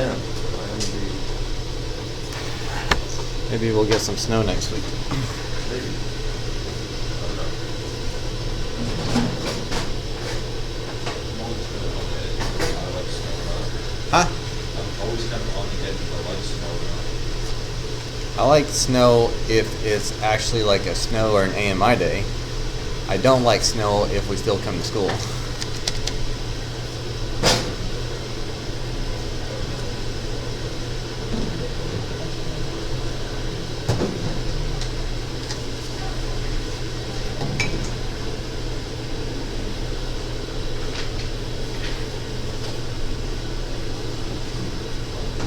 am indeed. Maybe we'll get some snow next week. Maybe. I don't know. I'm always kind of on the edge. I like snow or not. Huh? I'm always kind of on the edge if I like snow or not. I like snow if it's actually like a snow or an AMI day. I don't like snow if we still come to school.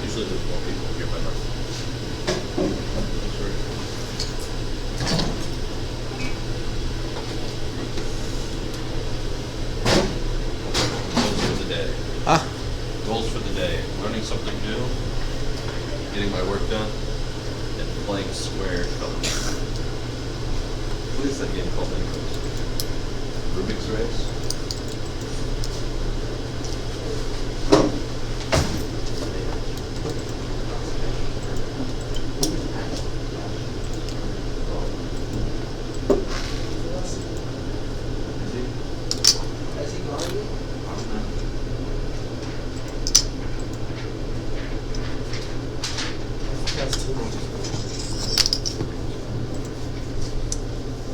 Usually there's more people here by now. Sorry. Goals for the day. Huh? Goals for the day. Learning something new, getting my work done, and playing Square Colors. What is that game called anyways? Rubik's Race?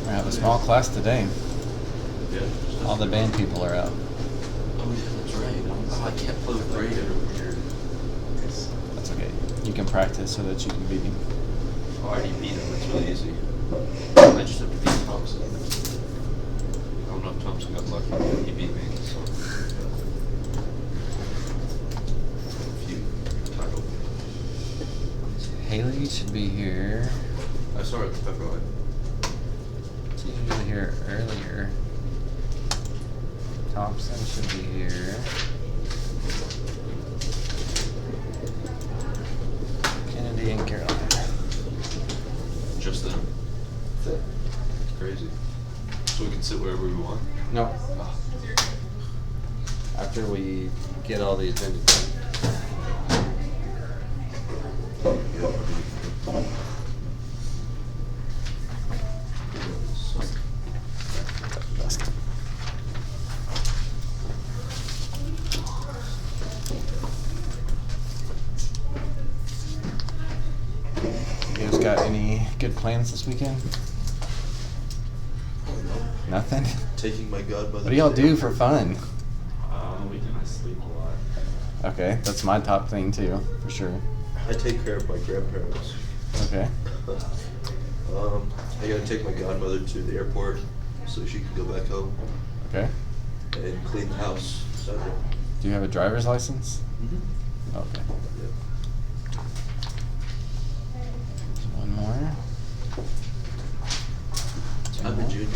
We have a small class today. Yeah. All the band people are out. Oh yeah, that's right. Oh, I can't play with Ray every year. That's okay. You can practice so that you can beat him. Oh, I already beat him. It's really easy. I just have to beat Thompson. I don't know if Thompson got lucky, but he beat me. So. Few title. Haley should be here. I saw her at the pepper line. She's usually here earlier. Thompson should be here. Kennedy and Caroline. Just them. That's it. It's crazy. So we can sit wherever we want. No. Oh. After we get all the agenda done. You guys got any good plans this weekend? Nothing? Taking my godmother. What do y'all do for fun? Weekend I sleep a lot. Okay, that's my top thing too, for sure. I take care of my grandparents. Okay. I gotta take my godmother to the airport so she can go back home Okay. and clean the house Sunday. Do you have a driver's license? Mm-hmm. Okay. Yeah. There's one more. I'm a junior.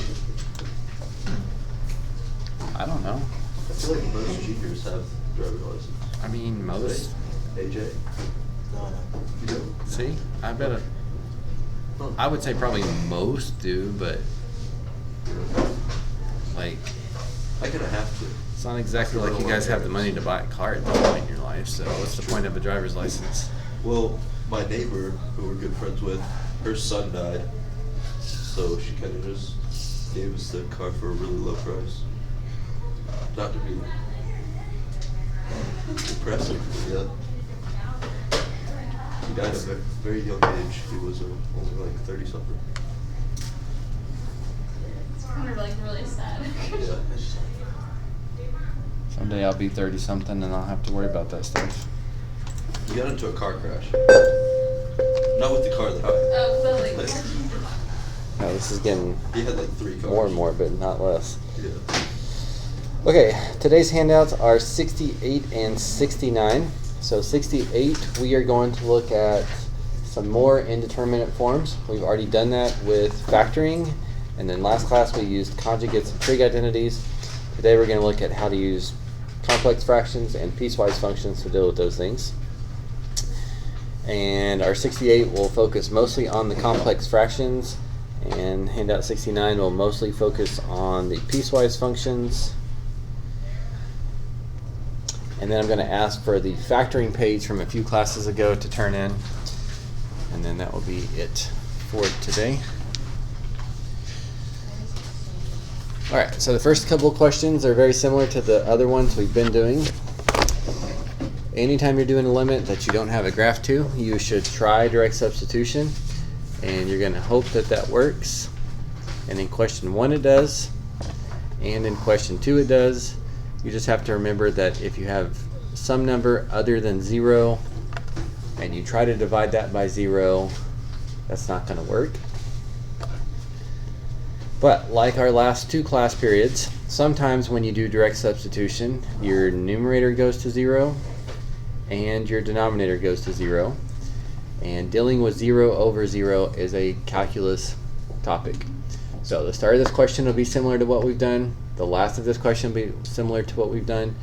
I don't know. I feel like most juniors have driver's license. I mean, most. AJ? No. You do? See? I bet it. I would say probably most do, but like, I kinda have to. it's not exactly like you guys have the money to buy a car at this point in your life, so what's the point of a driver's license? Well, my neighbor, who we're good friends with, her son died. So she kinda just gave us the car for a really low price. Not to be depressing, yeah. He died at a very young age. He was only like 30-something. It's kind of like really sad. Yeah. Someday I'll be 30 something and I'll have to worry about that stuff. He got into a car crash. Not with the car that Oh, but like, No, this is getting he had like 3 cars. more and more, but not less. Yeah. Okay, today's handouts are 68 and 69. So 68, we are going to look at some more indeterminate forms. We've already done that with factoring, and then last class we used conjugates and trig identities. Today we're going to look at how to use complex fractions and piecewise functions to deal with those things. And our 68 will focus mostly on the complex fractions, and handout 69 will mostly focus on the piecewise functions. And then I'm going to ask for the factoring page from a few classes ago to turn in. And then that will be it for today. All right, so the first couple of questions are very similar to the other ones we've been doing. Anytime you're doing a limit that you don't have a graph to, you should try direct substitution, and you're going to hope that that works. And in question 1 it does, and in question 2 it does. You just have to remember that if you have some number other than 0 and you try to divide that by 0, that's not going to work. But like our last 2 class periods, sometimes when you do direct substitution, your numerator goes to 0 and your denominator goes to 0. And dealing with 0 over 0 is a calculus topic. So the start of this question will be similar to what we've done. The last of this question will be similar to what we've done.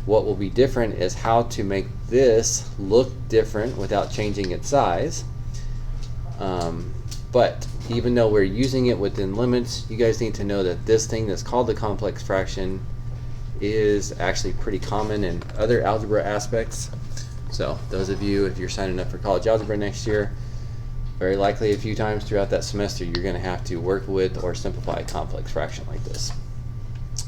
What will be different is how to make this look different without changing its size. But even though we're using it within limits, you guys need to know that this thing that's called the complex fraction is actually pretty common in other algebra aspects. So those of you, if you're signing up for college algebra next year, very likely a few times throughout that semester you're going to have to work with or simplify a complex fraction like this.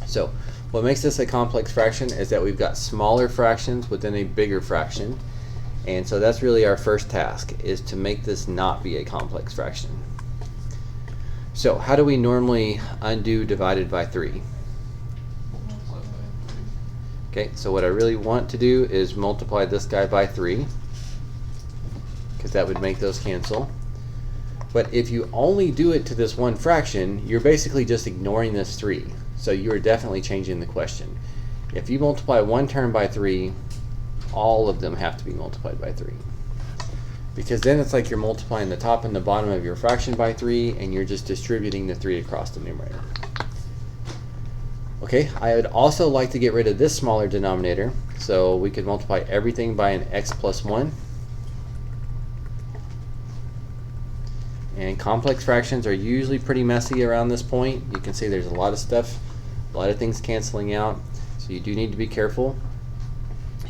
So what makes this a complex fraction is that we've got smaller fractions within a bigger fraction. And so that's really our first task, is to make this not be a complex fraction. So how do we normally undo divided by 3? Okay, so what I really want to do is multiply this guy by 3, because that would make those cancel. But if you only do it to this one fraction, you're basically just ignoring this 3. So you are definitely changing the question. If you multiply one term by 3, all of them have to be multiplied by 3. Because then it's like you're multiplying the top and the bottom of your fraction by 3, and you're just distributing the 3 across the numerator. Okay, I would also like to get rid of this smaller denominator, so we could multiply everything by an x plus 1. And complex fractions are usually pretty messy around this point. You can see there's a lot of stuff, a lot of things canceling out, so you do need to be careful.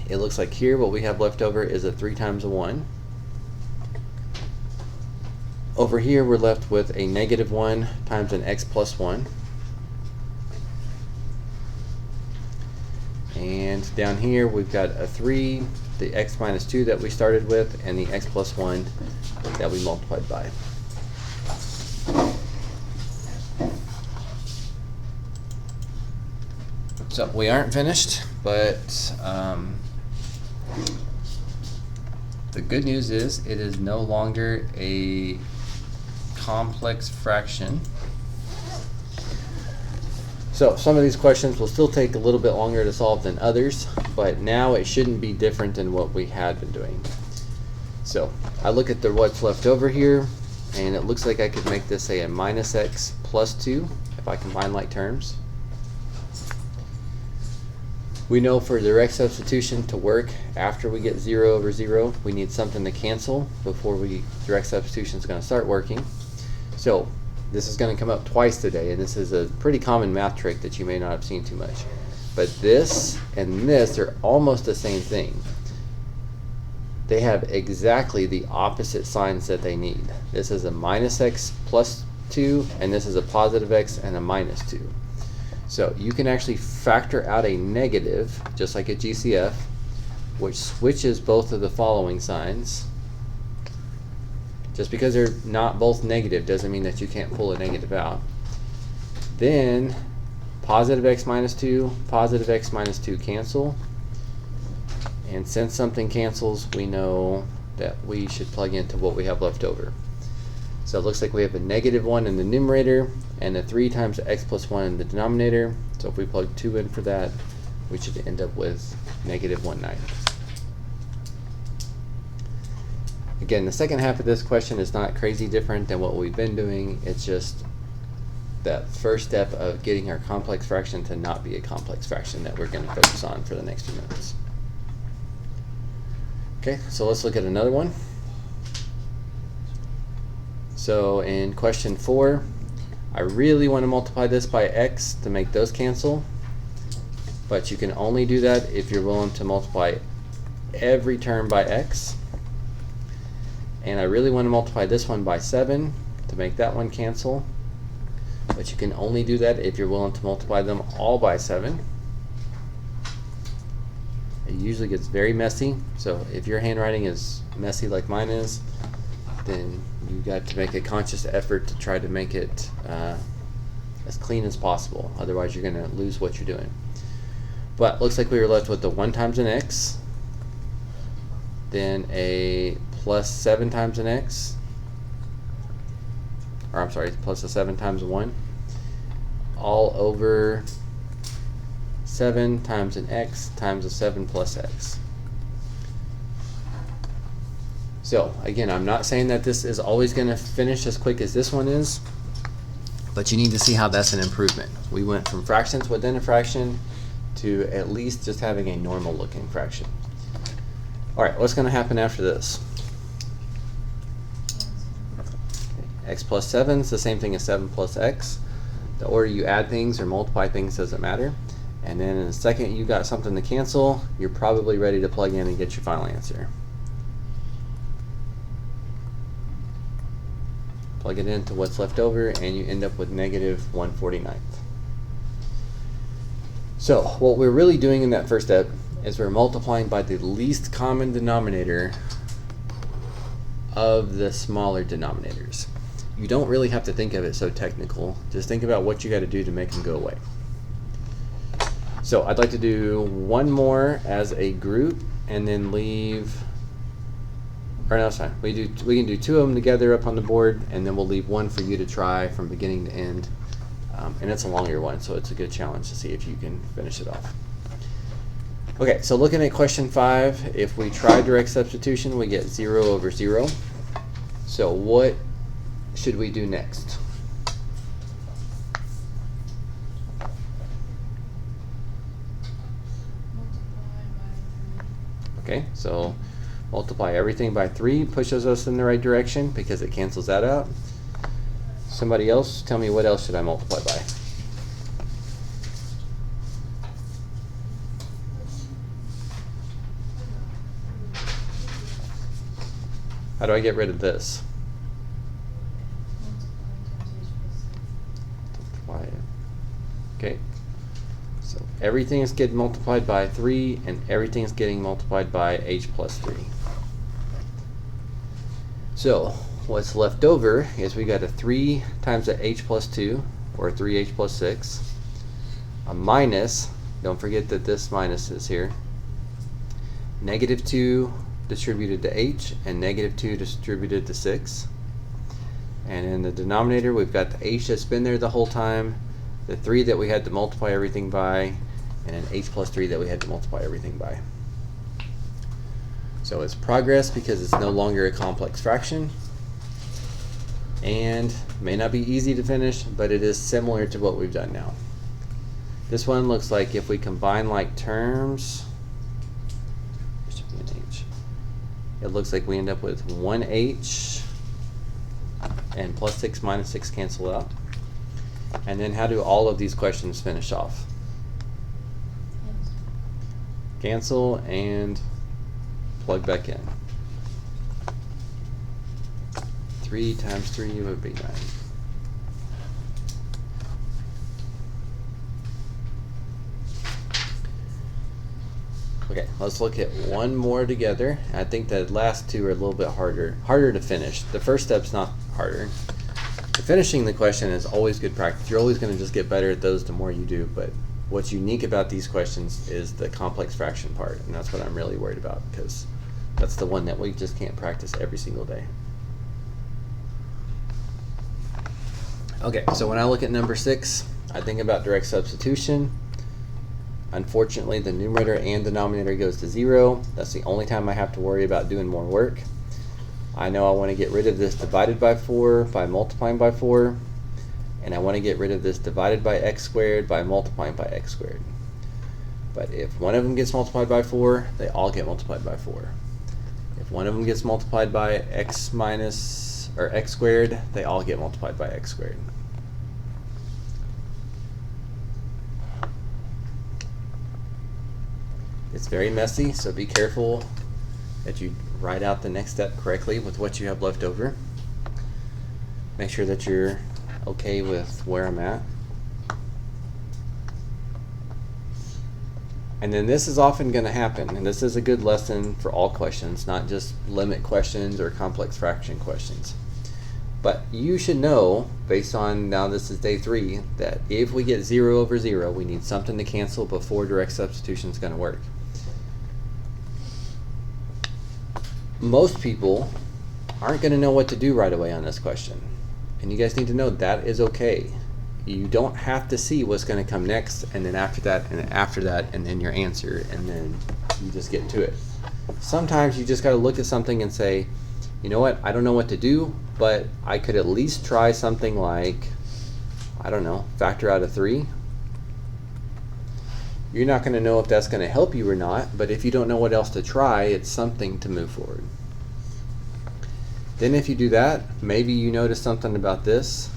It looks like here what we have left over is a 3 times a 1. Over here we're left with a -1 times an x plus 1. And down here we've got a 3, the x minus 2 that we started with, and the x plus 1 that we multiplied by. So we aren't finished, but the good news is it is no longer a complex fraction. So some of these questions will still take a little bit longer to solve than others, but now it shouldn't be different than what we had been doing. So I look at what's left over here, and it looks like I could make this, say, a minus x plus 2 if I combine like terms. We know for direct substitution to work after we get 0 over 0, we need something to cancel before direct substitution is going to start working. So this is going to come up twice today, and this is a pretty common math trick that you may not have seen too much. But this and this are almost the same thing. They have exactly the opposite signs that they need. This is a minus x plus 2, and this is a positive x and a minus 2. So you can actually factor out a negative, just like a GCF, which switches both of the following signs. Just because they're not both negative doesn't mean that you can't pull a negative out. Then positive x minus 2, positive x minus 2 cancel. And since something cancels, we know that we should plug into what we have left over. So it looks like we have a -1 in the numerator and a 3 times x plus 1 in the denominator. So if we plug 2 in for that, we should end up with -1/9. Again, the second half of this question is not crazy different than what we've been doing. It's just that first step of getting our complex fraction to not be a complex fraction that we're going to focus on for the next few minutes. Okay, so let's look at another one. So in question 4, I really want to multiply this by x to make those cancel. but you can only do that if you're willing to multiply every term by x. And I really want to multiply this one by 7 to make that one cancel, but you can only do that if you're willing to multiply them all by 7. It usually gets very messy, so if your handwriting is messy like mine is, then you got to make a conscious effort to try to make it as clean as possible. Otherwise you're going to lose what you're doing. But looks like we were left with the 1 times an x, then a plus 7 times an x, or I'm sorry, plus a 7 times a 1, all over 7 times an x times a 7 plus x. So again, I'm not saying that this is always going to finish as quick as this one is, but you need to see how that's an improvement. We went from fractions within a fraction to at least just having a normal looking fraction. Alright, what's going to happen after this? X plus 7 is the same thing as 7 plus x. The order you add things or multiply things doesn't matter. And then in a second you got something to cancel, you're probably ready to plug in and get your final answer. Plug it into what's left over and you end up with negative 1/49. So what we're really doing in that first step is we're multiplying by the least common denominator of the smaller denominators. You don't really have to think of it so technical. Just think about what you got to do to make them go away. So I'd like to do one more as a group and then leave, or no, it's fine. We can do 2 of them together up on the board, and then we'll leave one for you to try from beginning to end. And it's a longer one, so it's a good challenge to see if you can finish it off. Okay, so looking at question 5, if we try direct substitution, we get 0 over 0. So what should we do next? Okay, so multiply everything by 3 pushes us in the right direction because it cancels that out. Somebody else, tell me what else should I multiply by? How do I get rid of this? Multiply it. Okay. So everything is getting multiplied by 3 and everything is getting multiplied by h plus 3. So what's left over is we got a 3 times a h plus 2, or 3h plus 6, a minus, don't forget that this minus is here, negative 2 distributed to h, and negative 2 distributed to 6. And in the denominator we've got the h that's been there the whole time, the 3 that we had to multiply everything by, and an h plus 3 that we had to multiply everything by. So it's progress because it's no longer a complex fraction, and may not be easy to finish, but it is similar to what we've done now. This one looks like if we combine like terms, there should be an h. It looks like we end up with 1h and plus 6 minus 6 cancel out. And then how do all of these questions finish off? Cancel and plug back in. 3 times 3 would be 9. Okay, let's look at one more together. I think the last 2 are a little bit harder to finish. The first step's not harder. Finishing the question is always good practice. You're always going to just get better at those the more you do, but what's unique about these questions is the complex fraction part, and that's what I'm really worried about, because that's the one that we just can't practice every single day. Okay, so when I look at number 6, I think about direct substitution. Unfortunately, the numerator and denominator goes to 0. That's the only time I have to worry about doing more work. I know I want to get rid of this divided by 4 by multiplying by 4, and I want to get rid of this divided by x squared by multiplying by x squared. But if one of them gets multiplied by 4, they all get multiplied by 4. If one of them gets multiplied by x minus, or x squared, they all get multiplied by x squared. It's very messy, so be careful that you write out the next step correctly with what you have left over. Make sure that you're okay with where I'm at. And then this is often going to happen, and this is a good lesson for all questions, not just limit questions or complex fraction questions. But you should know, based on now this is day 3, that if we get 0 over 0, we need something to cancel before direct substitution is going to work. Most people aren't going to know what to do right away on this question. And you guys need to know that is okay. You don't have to see what's going to come next, and then after that, and then after that, and then your answer, and then you just get to it. Sometimes you just got to look at something and say, you know what, I don't know what to do, but I could at least try something like, I don't know, factor out of 3. You're not going to know if that's going to help you or not, but if you don't know what else to try, it's something to move forward. Then if you do that, maybe you notice something about this.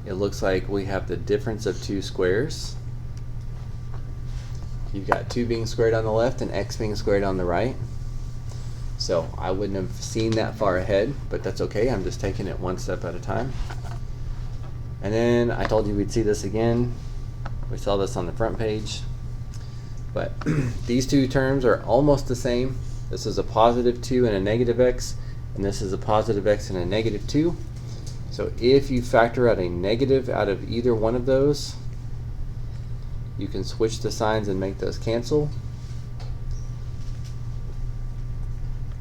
It looks like we have the difference of 2 squares. You've got 2 being squared on the left and x being squared on the right. So I wouldn't have seen that far ahead, but that's okay. I'm just taking it one step at a time. And then I told you we'd see this again. We saw this on the front page. But these two terms are almost the same. This is a positive 2 and a negative x, and this is a positive x and a negative 2. So if you factor out a negative out of either one of those, you can switch the signs and make those cancel.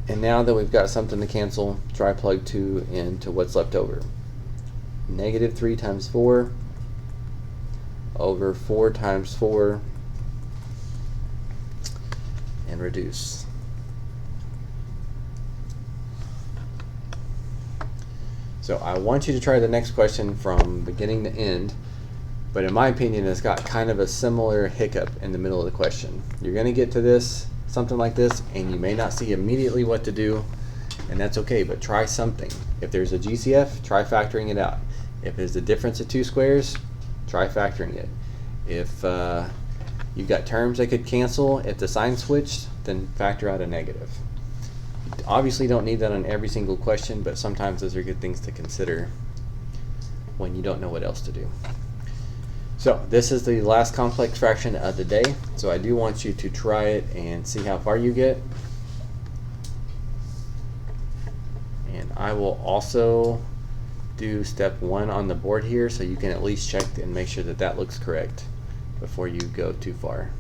And now that we've got something to cancel, try plug 2 into what's left over. Negative 3 times 4 over 4 times 4, and reduce. So I want you to try the next question from beginning to end, but in my opinion it's got kind of a similar hiccup in the middle of the question. You're going to get to this, something like this, and you may not see immediately what to do, and that's okay, but try something. If there's a GCF, try factoring it out. If there's a difference of 2 squares, try factoring it. If you've got terms that could cancel, if the sign switched, then factor out a negative. You obviously don't need that on every single question, but sometimes those are good things to consider when you don't know what else to do. So this is the last complex fraction of the day, so I do want you to try it and see how far you get. And I will also do step 1 on the board here, so you can at least check and make sure that that looks correct before you go too far.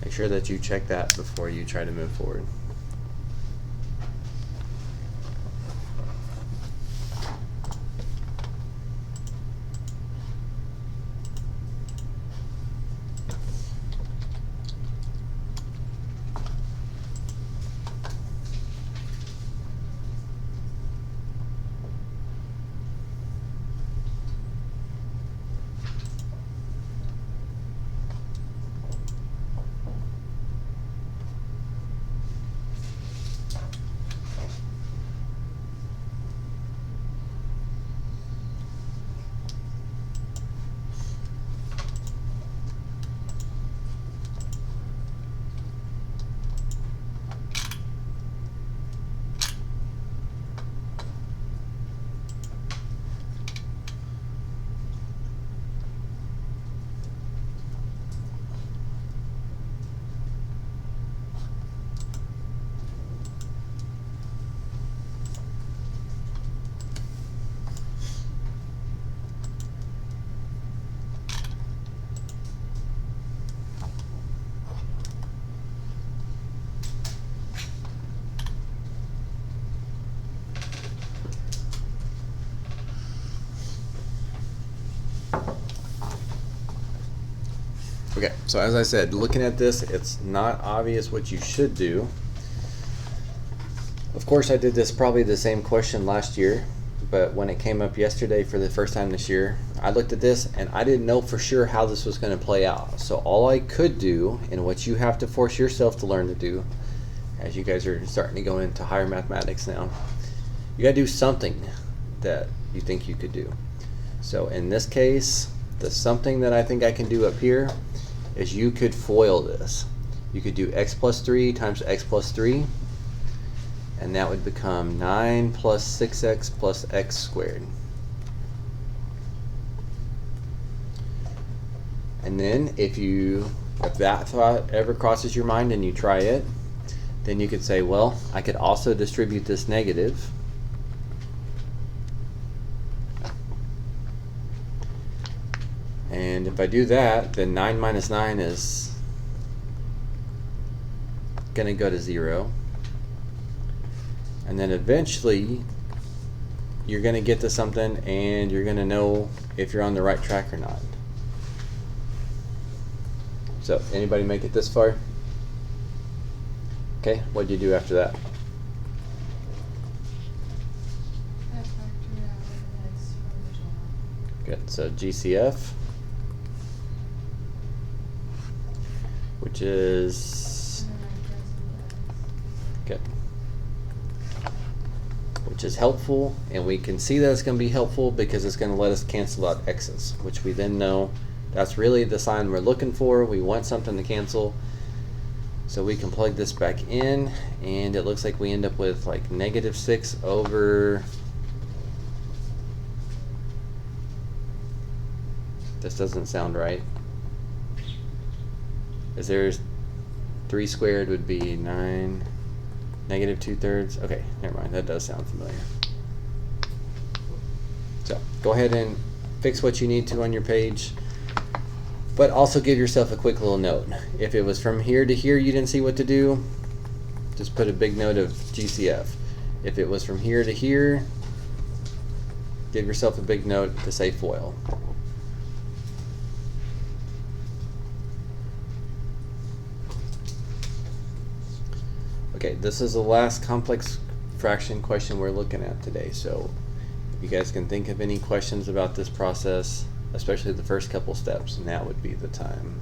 Make sure that you check that before you try to move forward. Okay, so as I said, looking at this, it's not obvious what you should do. Of course, I did this probably the same question last year, but when it came up yesterday for the first time this year, I looked at this and I didn't know for sure how this was going to play out. So all I could do, and what you have to force yourself to learn to do, as you guys are starting to go into higher mathematics now, you got to do something that you think you could do. So in this case, the something that I think I can do up here is you could FOIL this. You could do x plus 3 times x plus 3, and that would become 9 plus 6x plus x squared. And then if that thought ever crosses your mind and you try it, then you could say, well, I could also distribute this negative. And if I do that, then 9 minus 9 is going to go to 0. And then eventually, you're going to get to something and you're going to know if you're on the right track or not. So, anybody make it this far? Okay, what do you do after that? I factor out x from the Good, so GCF, which is, good, which is helpful, and we can see that it's going to be helpful because it's going to let us cancel out x's, which we then know that's really the sign we're looking for. We want something to cancel, so we can plug this back in, and it looks like we end up with like -6 over, this doesn't sound right. Is there 3 squared would be 9, -2/3. Okay, never mind, that does sound familiar. So go ahead and fix what you need to on your page, but also give yourself a quick little note. If it was from here to here you didn't see what to do, just put a big note of GCF. If it was from here to here, give yourself a big note to say FOIL. Okay, this is the last complex fraction question we're looking at today. So if you guys can think of any questions about this process, especially the first couple steps, now would be the time.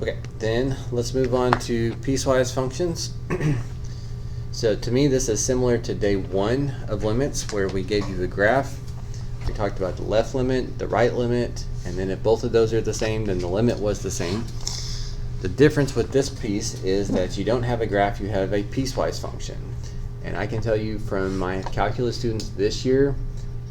Okay, then let's move on to piecewise functions. So to me, this is similar to day 1 of limits, where we gave you the graph. We talked about the left limit, the right limit, and then if both of those are the same, then the limit was the same. The difference with this piece is that you don't have a graph, you have a piecewise function. And I can tell you from my calculus students this year,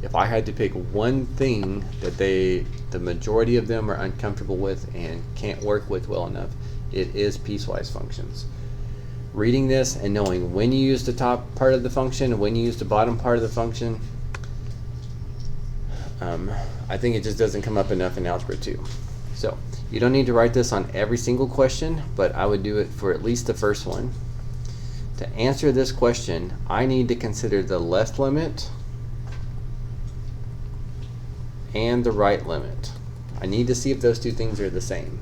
if I had to pick one thing that the majority of them are uncomfortable with and can't work with well enough, it is piecewise functions. Reading this and knowing when you use the top part of the function and when you use the bottom part of the function, I think it just doesn't come up enough in Algebra 2. So you don't need to write this on every single question, but I would do it for at least the first one. To answer this question, I need to consider the left limit and the right limit. I need to see if those two things are the same.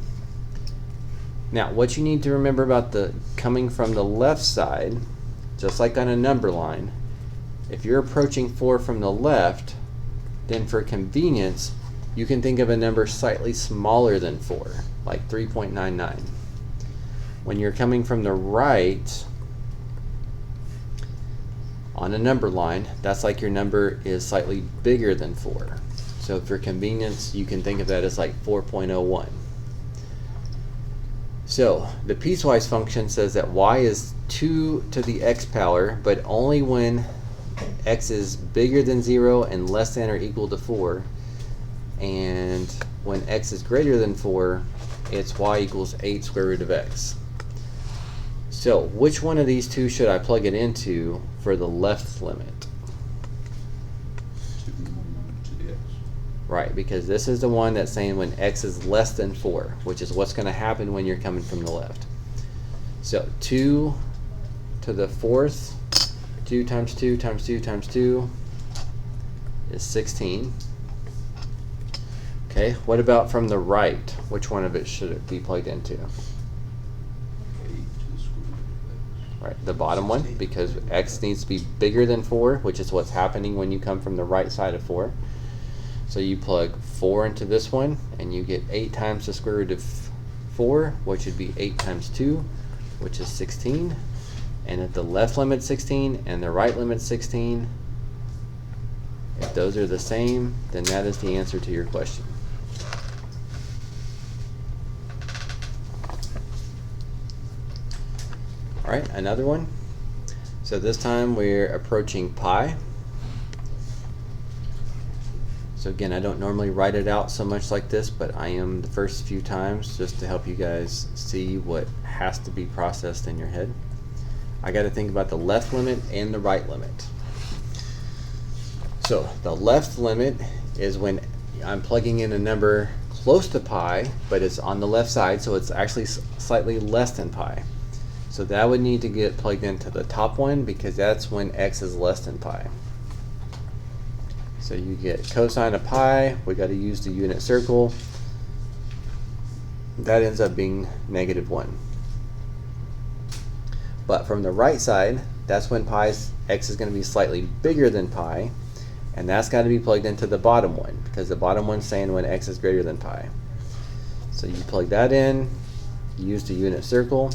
Now, what you need to remember about the coming from the left side, just like on a number line, if you're approaching 4 from the left, then for convenience, you can think of a number slightly smaller than 4, like 3.99. When you're coming from the right, on a number line, that's like your number is slightly bigger than 4. So for convenience, you can think of that as like 4.01. So the piecewise function says that y is 2 to the x power, but only when x is bigger than 0 and less than or equal to 4. And when x is greater than 4, it's y equals 8 square root of x. So which one of these two should I plug it into for the left limit? To the x. Right, because this is the one that's saying when x is less than 4, which is what's going to happen when you're coming from the left. So 2 to the 4th 2 times 2 times 2 times 2 is 16. Okay, what about from the right? Which one of it should it be plugged into? 8 to the square root of x. Right, the bottom one, because x needs to be bigger than 4, which is what's happening when you come from the right side of 4. So you plug 4 into this one, and you get 8 times the square root of 4, which would be 8 times 2, which is 16. And if the left limit's 16 and the right limit's 16, if those are the same, then that is the answer to your question. All right, another one. So this time we're approaching pi. So again, I don't normally write it out so much like this, but I am the first few times just to help you guys see what has to be processed in your head. I got to think about the left limit and the right limit. So the left limit is when I'm plugging in a number close to pi, but it's on the left side, so it's actually slightly less than pi. So that would need to get plugged into the top one because that's when x is less than pi. So you get cosine of pi, we got to use the unit circle. That ends up being -1. But from the right side, that's when x is going to be slightly bigger than pi, and that's got to be plugged into the bottom one because the bottom one's saying when x is greater than pi. So you plug that in, use the unit circle,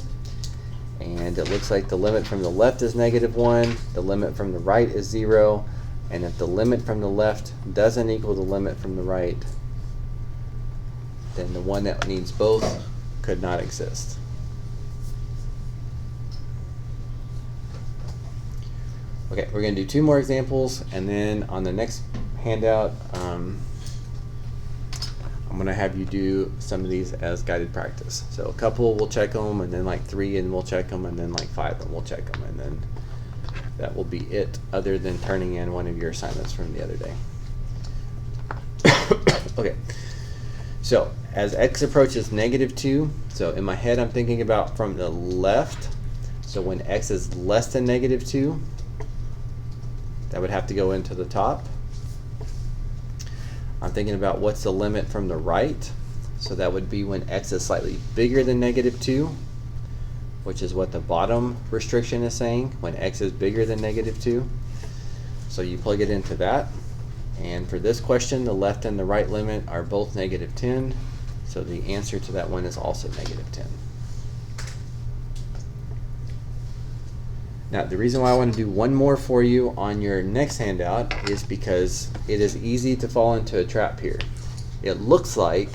and it looks like the limit from the left is -1, the limit from the right is 0, and if the limit from the left doesn't equal the limit from the right, then the one that needs both could not exist. Okay, we're going to do 2 more examples, and then on the next handout, I'm going to have you do some of these as guided practice. So a couple we'll check them, and then like 3 and we'll check them, and then like 5 and we'll check them, and then that will be it, other than turning in one of your assignments from the other day. Okay, so as x approaches -2, so in my head I'm thinking about from the left, so when x is less than -2, that would have to go into the top. I'm thinking about what's the limit from the right, so that would be when x is slightly bigger than -2, which is what the bottom restriction is saying, when x is bigger than -2. So you plug it into that, and for this question, the left and the right limit are both -10, so the answer to that one is also -10. Now, the reason why I want to do one more for you on your next handout is because it is easy to fall into a trap here. It looks like,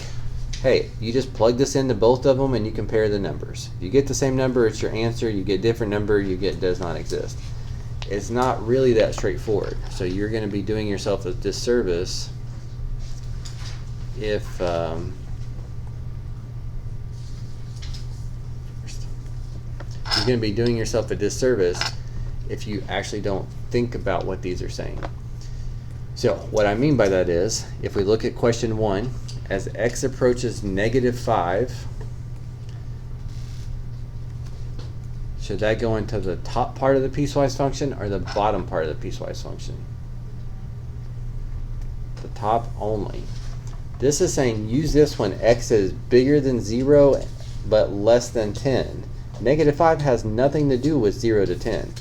hey, you just plug this into both of them and you compare the numbers. If you get the same number, it's your answer. You get a different number, you get does not exist. It's not really that straightforward. So you're going to be doing yourself a disservice if you're going to be doing yourself a disservice if you actually don't think about what these are saying. So what I mean by that is, if we look at question 1, as x approaches -5, should that go into the top part of the piecewise function or the bottom part of the piecewise function? The top only. This is saying use this when x is bigger than 0 but less than 10. -5 has nothing to do with 0 to 10.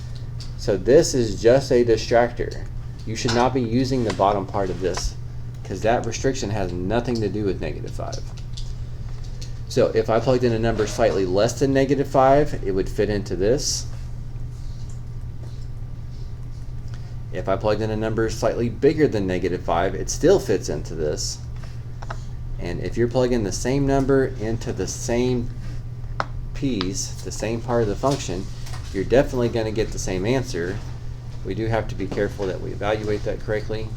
So this is just a distractor. You should not be using the bottom part of this because that restriction has nothing to do with -5. So if I plugged in a number slightly less than -5, it would fit into this. If I plugged in a number slightly bigger than -5, it still fits into this. And if you're plugging the same number into the same piece, the same part of the function, you're definitely going to get the same answer. We do have to be careful that we evaluate that correctly.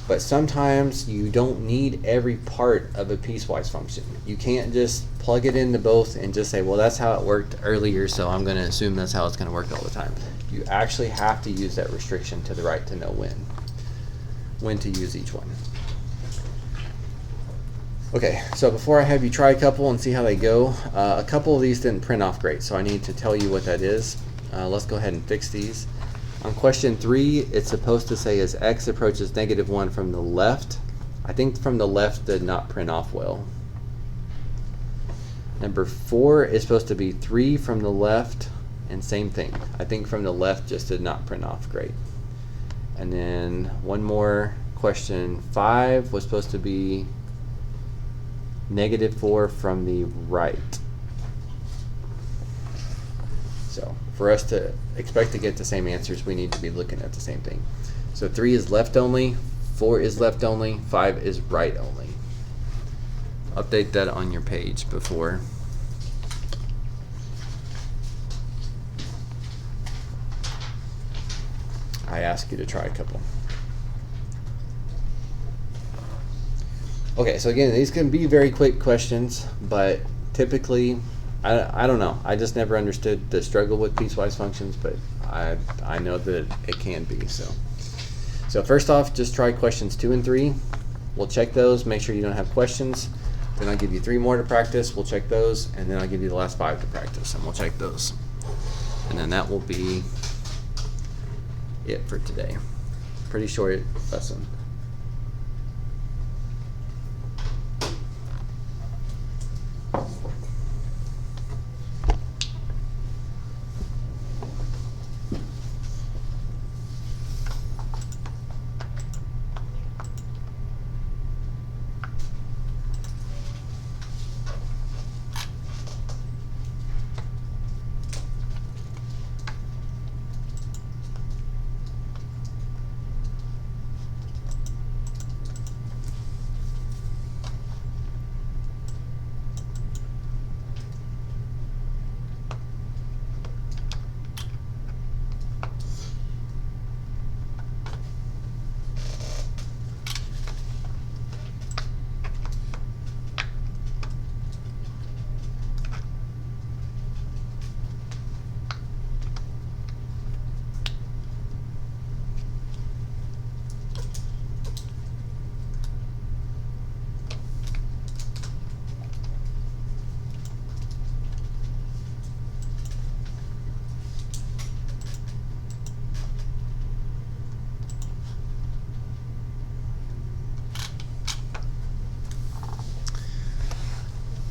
But sometimes you don't need every part of a piecewise function. You can't just plug it into both and just say, well, that's how it worked earlier, so I'm going to assume that's how it's going to work all the time. You actually have to use that restriction to the right to know when to use each one. Okay, so before I have you try a couple and see how they go, a couple of these didn't print off great, so I need to tell you what that is. Let's go ahead and fix these. On question 3, it's supposed to say as x approaches -1 from the left. I think from the left did not print off well. Number 4 is supposed to be 3 from the left, and same thing. I think from the left just did not print off great. And then one more, question 5 was supposed to be -4 from the right. So for us to expect to get the same answers, we need to be looking at the same thing. So 3 is left only, 4 is left only, 5 is right only. Update that on your page before. I ask you to try a couple. Okay, so again, these can be very quick questions, but typically, I don't know. I just never understood the struggle with piecewise functions, but I know that it can be. So first off, just try questions 2 and 3. We'll check those, make sure you don't have questions. Then I'll give you 3 more to practice. We'll check those, and then I'll give you the last 5 to practice, and we'll check those. And then that will be it for today. Pretty short lesson.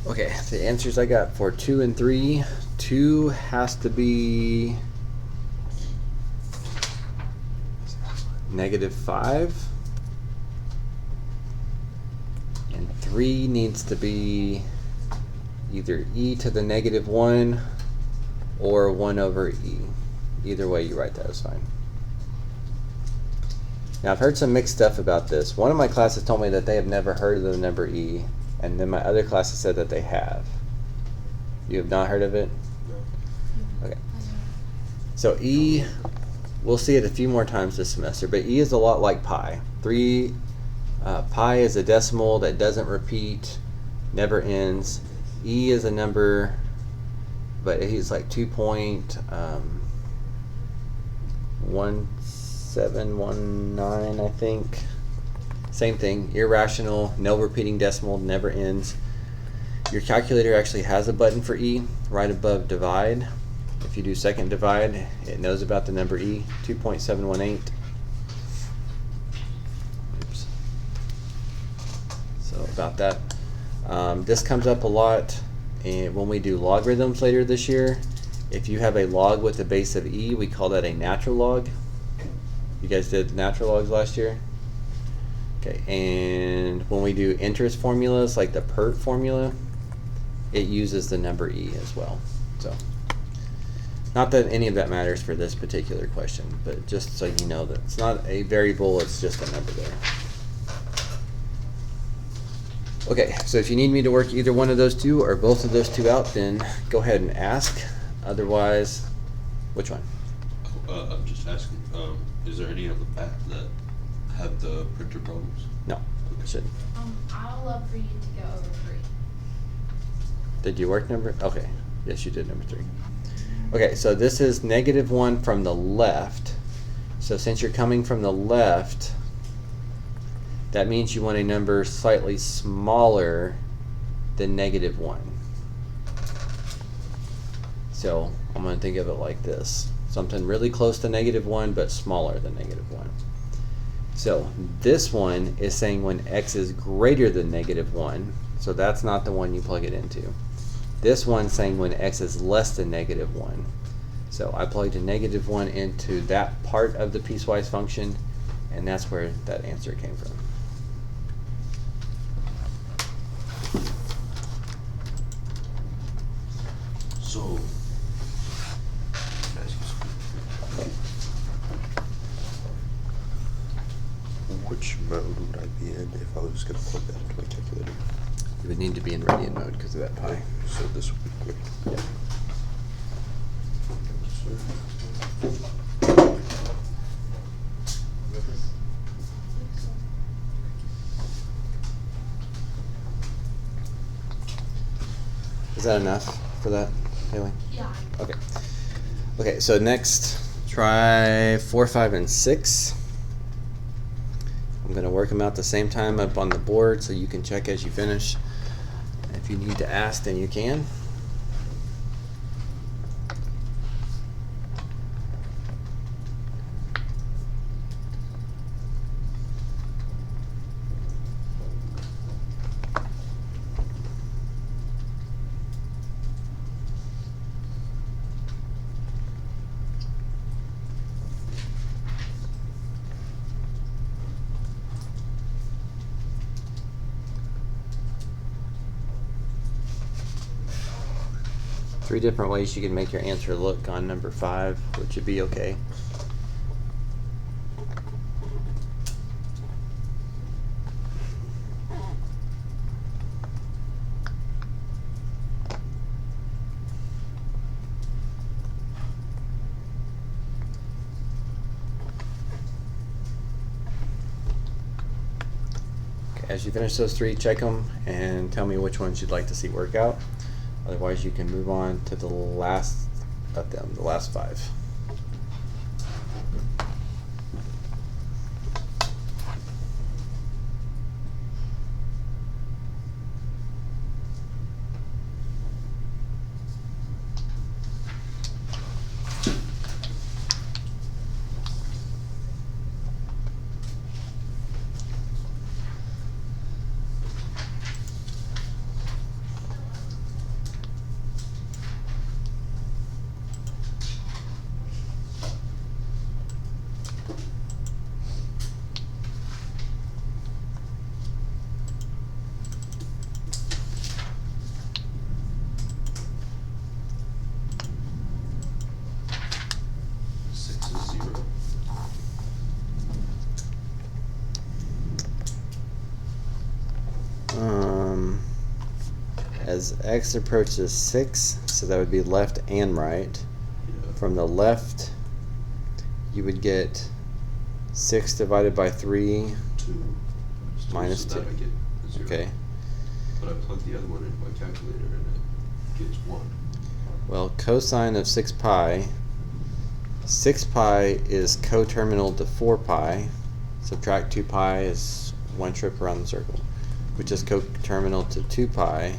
Okay, the answers I got for 2 and 3. 2 has to be -5. And 3 needs to be either e to the -1 or 1 over e. Either way you write that is fine. Now I've heard some mixed stuff about this. One of my classes told me that they have never heard of the number e. And then my other classes said that they have. You have not heard of it? No. Okay. So E, we'll see it a few more times this semester, but E is a lot like pi. Pi is a decimal that doesn't repeat, never ends. E is a number, but it's like 2.1719, I think. Same thing, irrational, no repeating decimal, never ends. Your calculator actually has a button for E right above divide. If you do second divide, it knows about the number E, 2.718. Oops. So about that. This comes up a lot when we do logarithms later this year. If you have a log with a base of E, we call that a natural log. You guys did natural logs last year? Okay, and when we do interest formulas like the PERT formula, it uses the number E as well. So, not that any of that matters for this particular question, but just so you know that it's not a variable, it's just a number there. Okay, so if you need me to work either one of those two or both of those two out, then go ahead and ask. Otherwise, which one? I'm just asking, is there any of the back that have the printer problems? No, it shouldn't. I'll love for you to go over 3. Did you work number? Okay, yes you did number 3. Okay, so this is -1 from the left. So since you're coming from the left, that means you want a number slightly smaller than -1. So I'm going to think of it like this. something really close to -1 but smaller than -1. So this one is saying when x is greater than -1, so that's not the one you plug it into. This one's saying when x is less than -1. So I plugged a -1 into that part of the piecewise function, and that's where that answer came from. So, can I ask you something? Which mode would I be in if I was just gonna plug that into my calculator? You would need to be in radian mode because of that pi. So this would be quick. Yeah. Is that enough for that, Haley? Yeah. Okay. Okay, so next, try 4, 5, and 6. I'm going to work them out the same time up on the board so you can check as you finish. If you need to ask, then you can. Three different ways you can make your answer look on number 5, which would be okay. Okay, as you finish those 3, check them and tell me which ones you'd like to see work out. Otherwise, you can move on to the last of them, the last 5. As x approaches 6, so that would be left and right. Yeah. From the left, you would get 6 divided by 3. 2. Minus So that 2. I get a 0. Okay. But I plug the other one into my calculator and it gets 1. Well, cosine of 6 pi. 6 pi is coterminal to 4 pi. Subtract 2 pi is one trip around the circle, which is coterminal to 2 pi,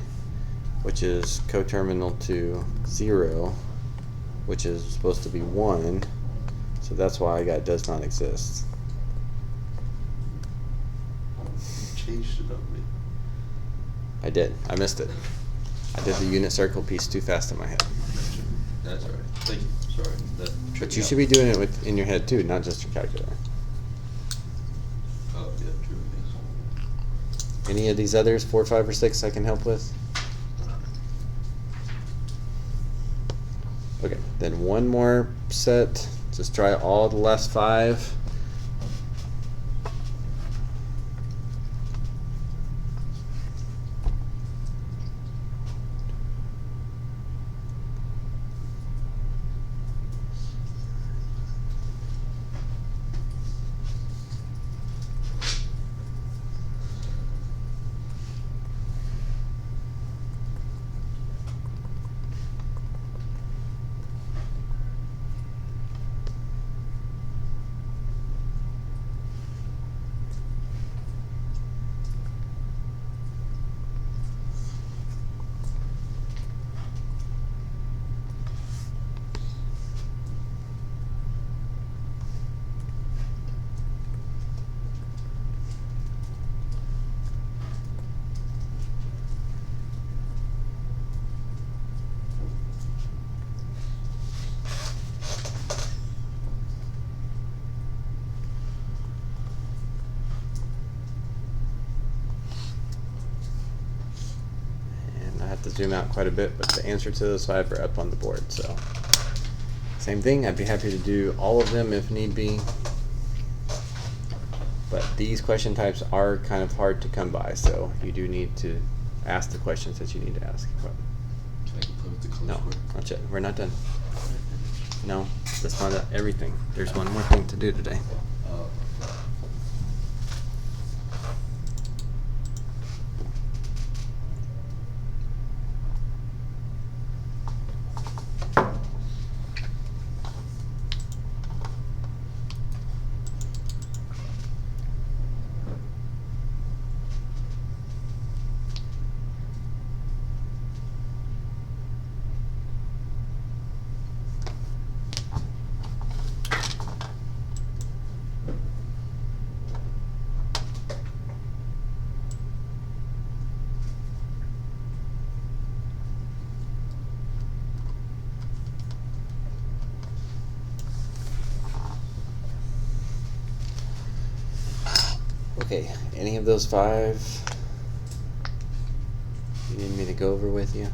which is coterminal to 0, which is supposed to be 1. So that's why I got does not exist. Changed it on me. I did. I missed it. I did the unit circle piece too fast in my head. That's alright. Thank you. Sorry. That tripped But me you out. should be doing it in your head too, not just your calculator. Oh, yeah, true. Yes. Any of these others, 4, 5, or 6, I can help with? Okay, then one more set. Just try all the last 5. to zoom out quite a bit, but the answer to those 5 are up on the board. So same thing, I'd be happy to do all of them if need be. But these question types are kind of hard to come by, so you do need to ask the questions that you need to ask. But Can I play with the color no, square? not yet. We're not done. No, that's not everything. There's one more thing to do today. Okay, any of those 5 you need me to go over with you?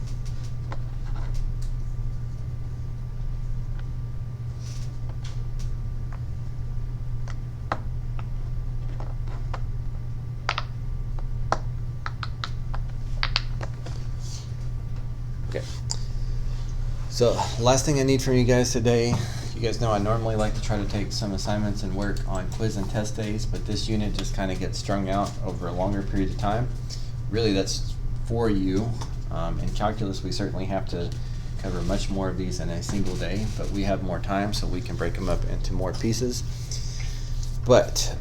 Okay. So, last thing I need from you guys today, you guys know I normally like to try to take some assignments and work on quiz and test days, but this unit just kind of gets strung out over a longer period of time. Really, that's for you. In calculus, we certainly have to cover much more of these in a single day, but we have more time, so we can break them up into more pieces. But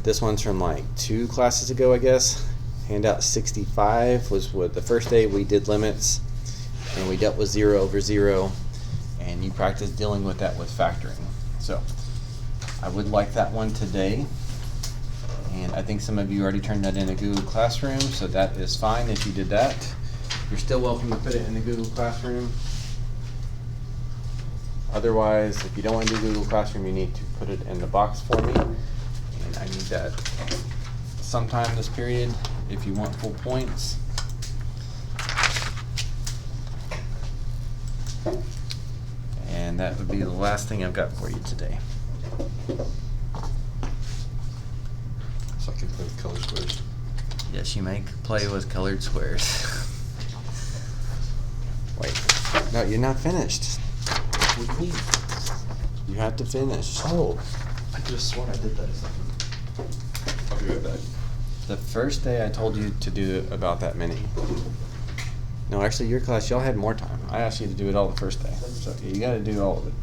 this one's from like 2 classes ago, I guess. Handout 65 was what the first day we did limits, and we dealt with 0 over 0. And you practice dealing with that with factoring. So I would like that one today. And I think some of you already turned that in a Google Classroom, so that is fine if you did that. You're still welcome to put it in the Google Classroom. Otherwise, if you don't want to do Google Classroom, you need to put it in the box for me. And I need that sometime this period if you want full points. And that would be the last thing I've got for you today. So I can play with color squares. Yes, you may play with colored squares. Wait, no, you're not finished. What do you mean? You have to finish. Oh, I could have sworn I did that. I'll be right back. The first day I told you to do about that many. No, actually, your class, y'all had more time. I asked you to do it all the first day. So you got to do all of it.